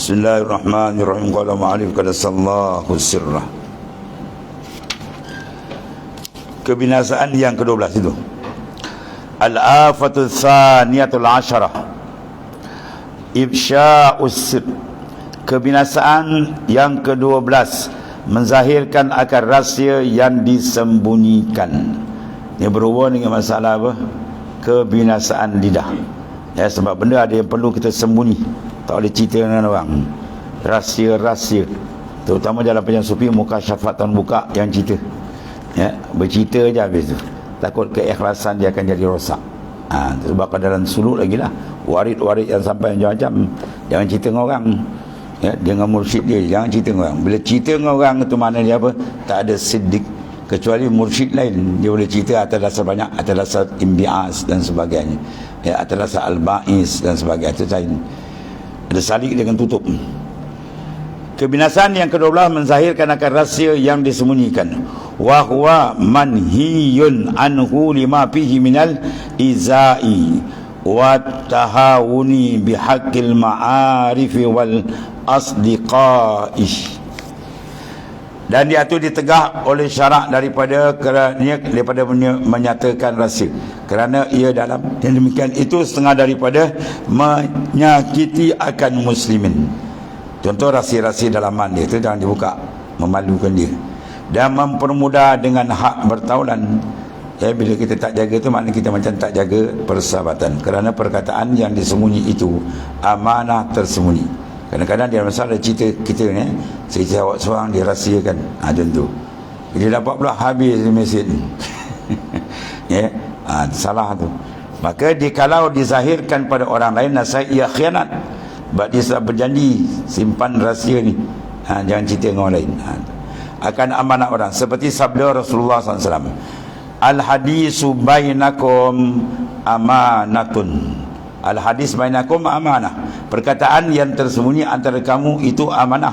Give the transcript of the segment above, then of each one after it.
Bismillahirrahmanirrahim. Qala ma'alif qadasallahu sirrah. Kebinasaan yang ke-12 itu. Al-afatu tsaniyatul asyarah. Ifsya'us sir. Kebinasaan yang ke-12, menzahirkan akan rahsia yang disembunyikan. Ini berhubung dengan masalah apa? Kebinasaan lidah. Ya, sebab benda ada yang perlu kita sembunyi, tak boleh cerita dengan orang. Rahsia-rahsia, terutama dalam penjara sufi, muka syafatan buka yang cerita. Ya, bercerita je habis tu. Takut keikhlasan dia akan jadi rosak. Sebab dalam suluk lagi lah, warid-warid yang sampai macam-macam, jangan cerita dengan orang. Ya, dengan mursyid dia jangan cerita dengan orang. Bila cerita dengan orang itu makna dia apa? Tak ada siddiq. Kecuali mursyid lain, dia boleh cerita atas dasar banyak, atas dasar imbi'as dan sebagainya, ya, atas dasar al-ba'is dan sebagainya. Itu lain. Ada salik dengan tutup. Kebinasaan yang ke-12, menzahirkan akan rahsia yang disembunyikan. Wa huwa manhiyun anhu lima fihi minal izai wa tahawuni bihaqqil ma'arifi wal asdiqai. Dan dia itu ditegah oleh syarak daripada menyatakan rahsia, kerana ia dalam yang demikian itu setengah daripada menyakiti akan muslimin. Contoh rahsia-rahsia dalaman dia itu jangan dibuka, memalukan dia, dan mempermudah dengan hak bertaulan. Ya, bila kita tak jaga itu maknanya kita macam tak jaga persahabatan, kerana perkataan yang disembunyi itu amanah tersembunyi. Kadang-kadang dia masalah cerita kita ni, saya awak seorang dirahsiakan, contoh dia dapat pula habis mesin. Ya, salah tu. Maka kalau dizahirkan pada orang lain, nasihat ia khianat. Sebab dia telah berjanji simpan rahsia ni, jangan cerita dengan orang lain. Akan amanah orang, seperti sabda Rasulullah SAW, al-hadisu bainakum amanatun. Al-hadis bainakum amanah. Perkataan yang tersembunyi antara kamu itu amanah.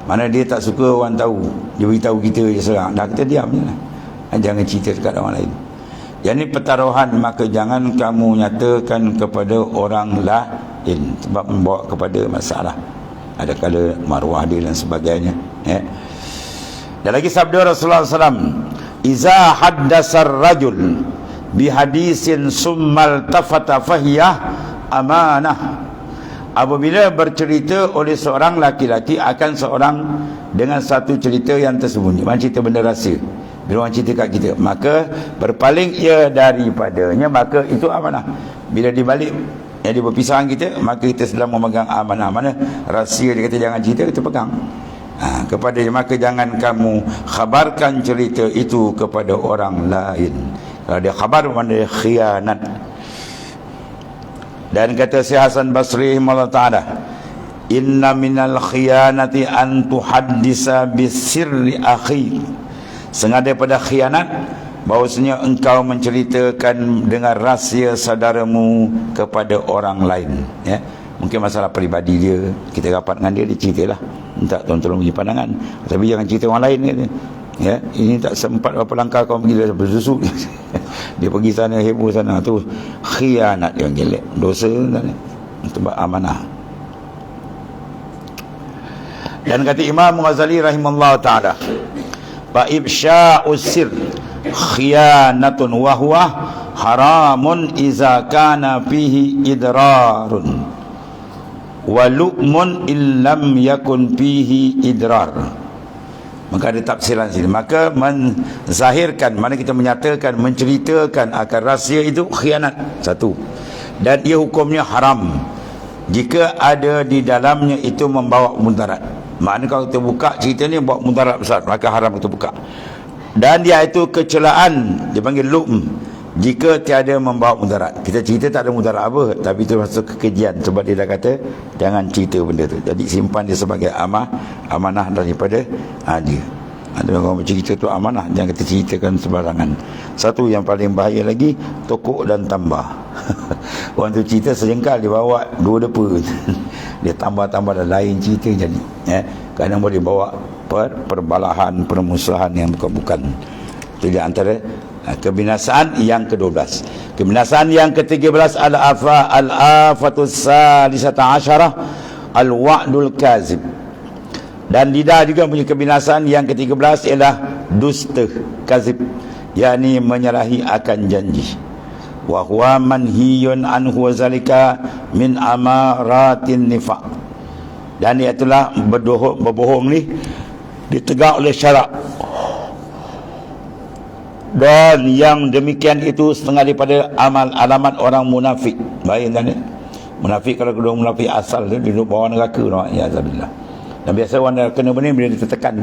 Mana dia tak suka orang tahu, dia beritahu kita je seorang, dah kita diam je lah. Jangan cerita dekat orang lain. Yang ni pertaruhan, maka jangan kamu nyatakan kepada orang lain, sebab membawa kepada masalah, ada kala maruah dia dan sebagainya. Dan lagi sabda Rasulullah SAW, iza haddasar rajul bihadisin summal tafata fahiyah amanah. Apabila bercerita oleh seorang laki-laki akan seorang dengan satu cerita yang tersembunyi, macam cerita benda rahsia, bila orang cerita kat kita, maka berpaling ia daripadanya, maka itu amanah. Bila dibalik, dia berpisah kita, maka kita sedang memegang amanah. Mana rahsia dia kata jangan cerita, kita pegang. Kepada dia, maka jangan kamu khabarkan cerita itu kepada orang lain. Kalau dia khabar, mana dia khianat. Dan kata Syekh Hasan Basri rahimahullah ta'ala, inna minal khianati an tuhaddisa bisirri akhi. Sengaja daripada khianat, bahawasanya engkau menceritakan dengan rahsia saudaramu kepada orang lain. Ya, mungkin masalah peribadi dia, kita rapat dengan dia, dia ceritalah, minta tolong bagi pandangan, tapi jangan cerita orang lain kata. Ya, ini tak sempat berapa langkah kau pergi, dia bersusuk. Dia pergi sana, heboh sana, tu khianat yang gelek, dosa sebab amanah. Dan kata Imam Ghazali rahimahullah ta'ala, fa ifsya'us sir khianatun wa huwa haramun iza kana fihi idrarun wa lu'mun illam yakun fihi idrar. Maka ada tafsiran sini. Maka menzahirkan, mana kita menyatakan, menceritakan akan rahsia itu khianat, satu. Dan ia hukumnya haram jika ada di dalamnya itu membawa mudarat. Maknanya kalau kita buka cerita ni bawa mudarat besar, maka haram kita buka. Dan dia itu kecelaan, dipanggil lu'm, jika tiada membawa mudarat. Kita cerita tak ada mudarat apa, tapi itu masuk kekejian, sebab dia dah kata jangan cerita benda tu. Jadi simpan dia sebagai amanah daripada dia. Ada orang bercerita tu amanah, jangan kita ceritakan sembarangan. Satu yang paling bahaya lagi, tokok dan tambah. Orang tu cerita sejengkal, dia bawa dua depa. Dia tambah-tambah dan lain cerita jadi. Kadang boleh bawa perbalahan, permusuhan yang bukan-bukan. Itu di antara kebinasaan yang ke-12. Kebinasaan yang ke-13, al-afatus salisata asyarah al-wa'dul kazib. Dan lidah juga punya kebinasaan yang ke-13 ialah dusta kazib, yakni menyalahi akan janji. Wa huwa manhiyun anhu wa zalika min amaratin nifaq. Dan itulah berbohong ni ditegak oleh syarak. Dan yang demikian itu setengah daripada alamat orang munafik. Bayangkan ni, munafik kalau kedua munafik asal dia duduk bawah neraka, ya zabillah. Dan biasa orang kena benda bila dia tertekan,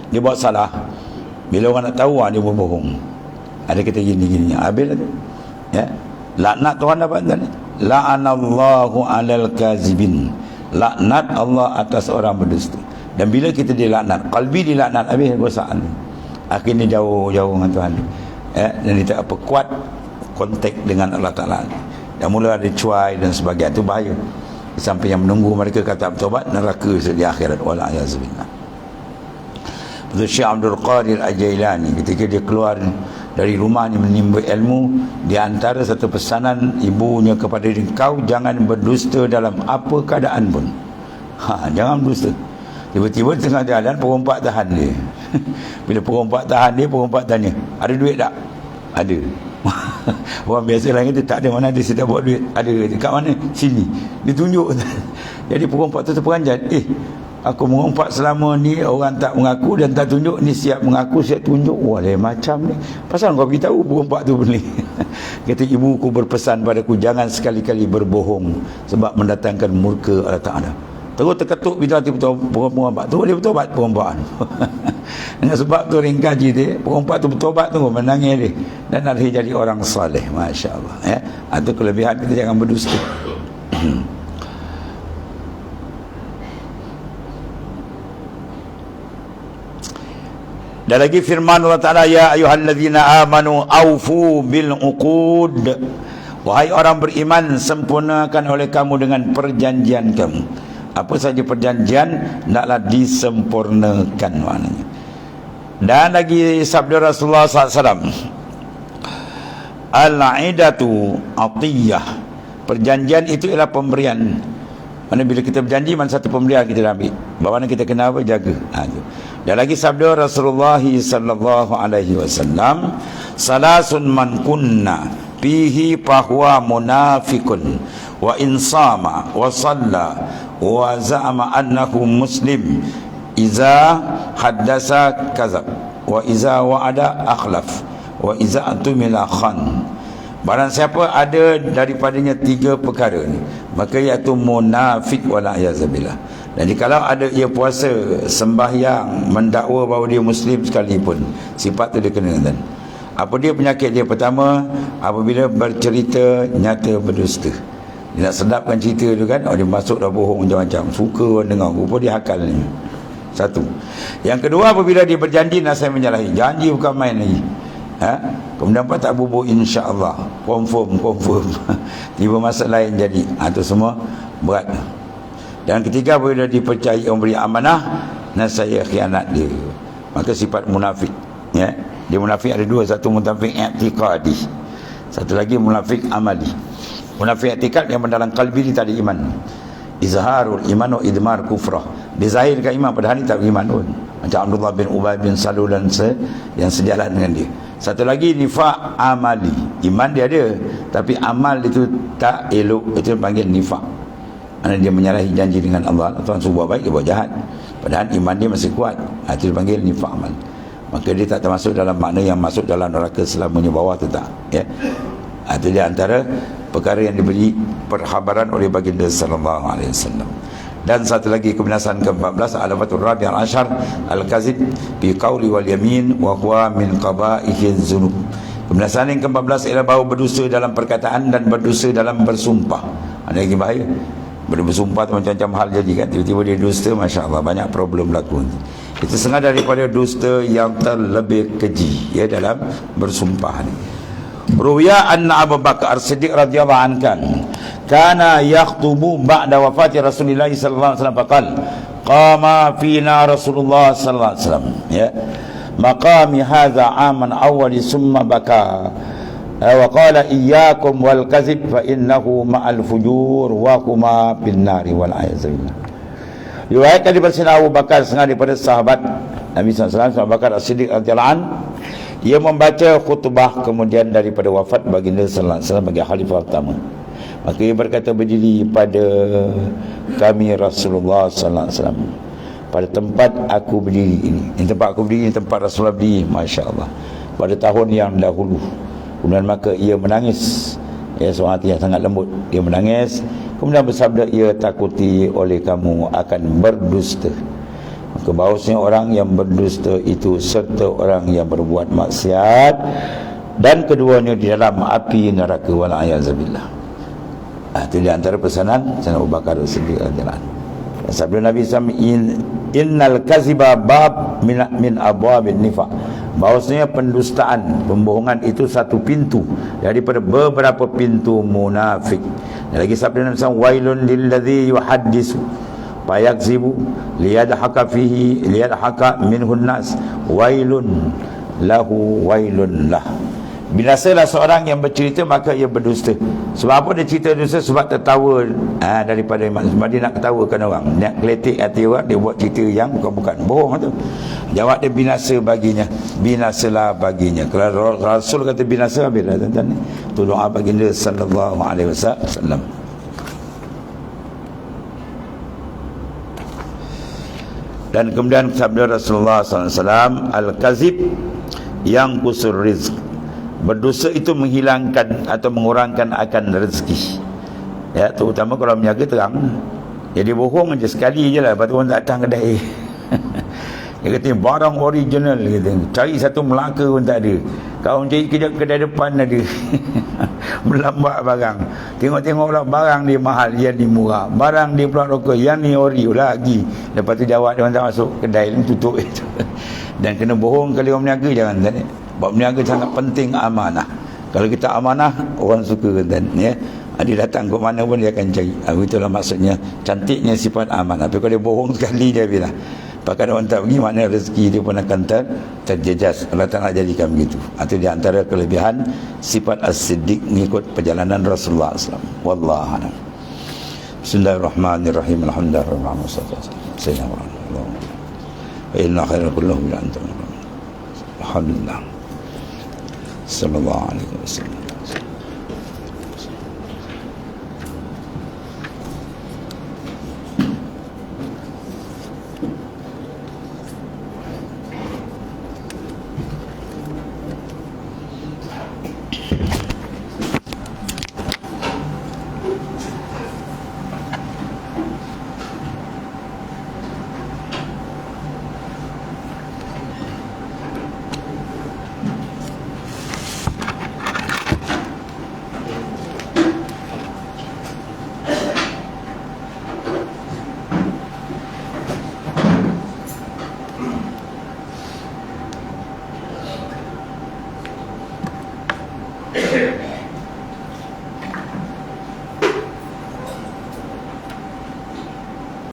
dia buat salah, bila orang nak tahu dia berbohong. Ada kata gini-gini, habis tu ya, laknat Tuhan dapat kan, la'anallahu 'alal kazibin, laknat Allah atas orang berdusta. Dan bila kita dilaknat, qalbi dilaknat, habis gosaan, akhirnya jauh-jauh dengan Tuhan, ya, dan dia tak apa kuat kontak dengan Allah Ta'ala, dan mula ada cuai dan sebagainya. Itu bahaya sampai yang menunggu mereka kata bertobat neraka di akhirat, wala yazbillah. Betul Syekh Abdul Qadir Al-Jailani ketika dia keluar dari rumahnya menimba ilmu, di antara satu pesanan ibunya kepada dia, kau jangan berdusta dalam apa keadaan pun. Jangan berdusta. Tiba-tiba tengah jalan perompak tahan dia. Bila perompak tahan dia, perompak tanya, ada duit tak? Ada. Orang biasa lain kata tak ada, mana ada, saya dah bawa duit. Ada. Kat mana? Sini. Dia tunjuk. Jadi perompak tu terperanjat, aku mengumpat selama ni orang tak mengaku dan tak tunjuk, ni siap mengaku, siap tunjuk. Wah, lain macam ni. Pasal kau beritahu perompak tu boleh. Kata ibuku berpesan padaku, jangan sekali-kali berbohong sebab mendatangkan murka Allah Ta'ala. Terus terketuk bila hati perompak tu, dia bertobat perompak. Dengan sebab tu ringkas dia, perompak tu bertobat tu, menangis dia dan ada jadi orang saleh. Masya Allah, ya. Itu kelebihan kita, jangan berdusta. Dan lagi firman Allah Ta'ala, ya ayyuhallazina amanu awfu bil uqud, wahai orang beriman, sempurnakan oleh kamu dengan perjanjian kamu. Apa saja perjanjian hendaklah disempurnakan maknanya. Dan lagi sabda Rasulullah SAW, al-aidatu atiyah, perjanjian itu ialah pemberian. Mana bila kita berjanji, mana satu pemberian kita ambil, bagaimana kita kena apa, jaga. Dan lagi sabda Rasulullah SAW, salasun man kunna fihi fahuwa munafikun wa insama wa salla wa za'ama annahu muslim, iza haddasa kazab, wa iza wa'ada akhlaf, wa iza atumila khan. Barang siapa ada daripadanya tiga perkara ni, maka iaitu munafik wala yazabillah. Dan jikalau ada ia puasa, sembahyang, mendakwa bahawa dia muslim sekalipun, sifat tu dia kena. Dan apa dia penyakit dia? Pertama, apabila bercerita nyata berdusta. Dia nak sedapkan cerita tu kan, dia masuk dah bohong macam-macam, suka orang dengar, rupa dia hakal ni. Satu. Yang kedua, apabila dia berjanji nasihat menyalahi. Janji bukan main lagi. Kemudian apa, tak bubuk insya-Allah, confirm. Tiba masa lain jadi. Itu semua berat. Dan ketiga, apabila dipercayai memberi amanah, nasihat khianat dia. Maka sifat munafik, ya. Dia munafik ada dua, satu munafik i'tiqadi, satu lagi munafik amali. Munafik i'tiqad yang mendalam kalbi dia tak ada iman, izharul iman wa idmar kufrah, dia zahirkan iman padahal dia tak beriman pun, macam Abdullah bin Ubay bin Salul dan yang sejalan dengan dia. Satu lagi nifaq amali, iman dia ada tapi amal itu tak elok, itu panggil nifaq. Kerana dia menyalahi janji dengan Allah, Tuhan suruh buat baik, dia buat jahat padahal iman dia masih kuat. Itu dipanggil nifaq amal. Maka dia tak termasuk dalam makna yang masuk dalam neraka selamanya, bawah tu tak, ya. Itu dia antara perkara yang diberi perkhabaran oleh baginda sallallahu alaihi wasallam. Dan satu lagi kebinasaan ke-14, alafatul rabi' al-ashar al-kazib bi qawli wal yamin wa huwa min qaba'ihi dzunub. Kebinasaan yang ke-14 ialah bahawa berdusta dalam perkataan dan berdusta dalam bersumpah. Ada lagi bahaya. Bersumpah tu macam-macam hal jadi kan, tiba-tiba dia dusta, masya-Allah banyak problem berlaku. Itu setengah daripada dusta yang terlebih keji, ya, dalam bersumpah ni. Ruwiya anna Abu Bakar As-Siddiq radhiyallahu anhu kana yakhutubu ba'da wafati Rasulullah sallallahu alaihi wasallam, faqala qama fina Rasulullah sallallahu alaihi wasallam, ya, maqami hadza aman awwali summa baka, wa qala iyyakum wal kadzib fa innahu ma'al fujur wa huma bin nari wal ayazubillah. Riwayat daripada Sayyidina Abu Bakar setengah daripada sahabat Nabi SAW, Abu Bakar As-Siddiq radhiyallahu an, ia membaca khutbah kemudian daripada wafat baginda sallallahu alaihi wasallam bagi khalifah pertama. Maka ia berkata, berdiri pada kami Rasulullah sallallahu alaihi wasallam, pada tempat aku berdiri ini. Ini tempat aku berdiri, ini tempat Rasulullah berdiri, masya-Allah, pada tahun yang dahulu. Kemudian maka ia menangis, ya, seorang hati yang sangat lembut. Dia menangis, kemudian bersabda, ia takuti oleh kamu akan berdusta. Maka bahawasanya orang yang berdusta itu serta orang yang berbuat maksiat, dan keduanya di dalam api neraka, wal a'yazubillah. Itu di antara pesanan Sayyidina Abu Bakar As-Siddiq radhiyallahu anhu. Sabda Nabi SAW, innal kaziba bab min abwabin nifaq. Bahawasanya pendustaan, pembohongan itu satu pintu daripada beberapa pintu munafik. Dan lagi sabda Nabi SAW, wailun lilladzi yuhaddisu fayakzibu liyadhaka fihi liyadhaka minhun nas, wailun lahu wailun lah. Binasalah seorang yang bercerita maka ia berdusta. Sebab apa dia cerita dusta? Sebab tertawa daripada iman. Sebab dia nak ketawakan orang, nak keletik hati orang, dia buat cerita yang bukan-bukan, bohong tu. Jawab dia, binasa baginya, binasalah baginya. Kalau Rasul kata binasa, habislah tuan-tuan. Itu doa baginda sallallahu alaihi wasallam. Dan kemudian sabda Rasulullah SAW, al-kazib yang kusur rizq. Berdosa itu menghilangkan atau mengurangkan akan rezeki. Ya, terutama kalau berniaga terang. Jadi bohong aja sekali je lah, lepas tu orang tak datang kedai. Dia kata barang original, kata. Cari satu Melaka pun tak ada. Kau cari kejap kedai depan ada. Melambak barang. Tengok-tengok lah, barang dia mahal, yang ni murah. Barang dia pula rokok, yang ni ori lagi. Lepas tu jawab dia orang tak masuk kedai, tutup itu. Dan kena bohong kali orang berniaga, jangan tak. Sebab berniaga sangat penting amanah. Kalau kita amanah, orang suka kan, ya. Dia datang ke mana pun dia akan cari. Itulah maksudnya cantiknya sifat amanah. Tapi kalau dia bohong sekali, dia bilang pakai orang tak pergi, maknanya rezeki dia pun akan terjejas. Allah Ta'ala jadikan begitu. Itu di antara kelebihan sifat as-siddiq mengikut perjalanan Rasulullah SAW. Wallahu a'lam. Bismillahirrahmanirrahim. Alhamdulillah. Sayyidina Muhammad. Wa inna khairal kulluhu bil antum. Alhamdulillah. Sallallahu alaihi wasallam.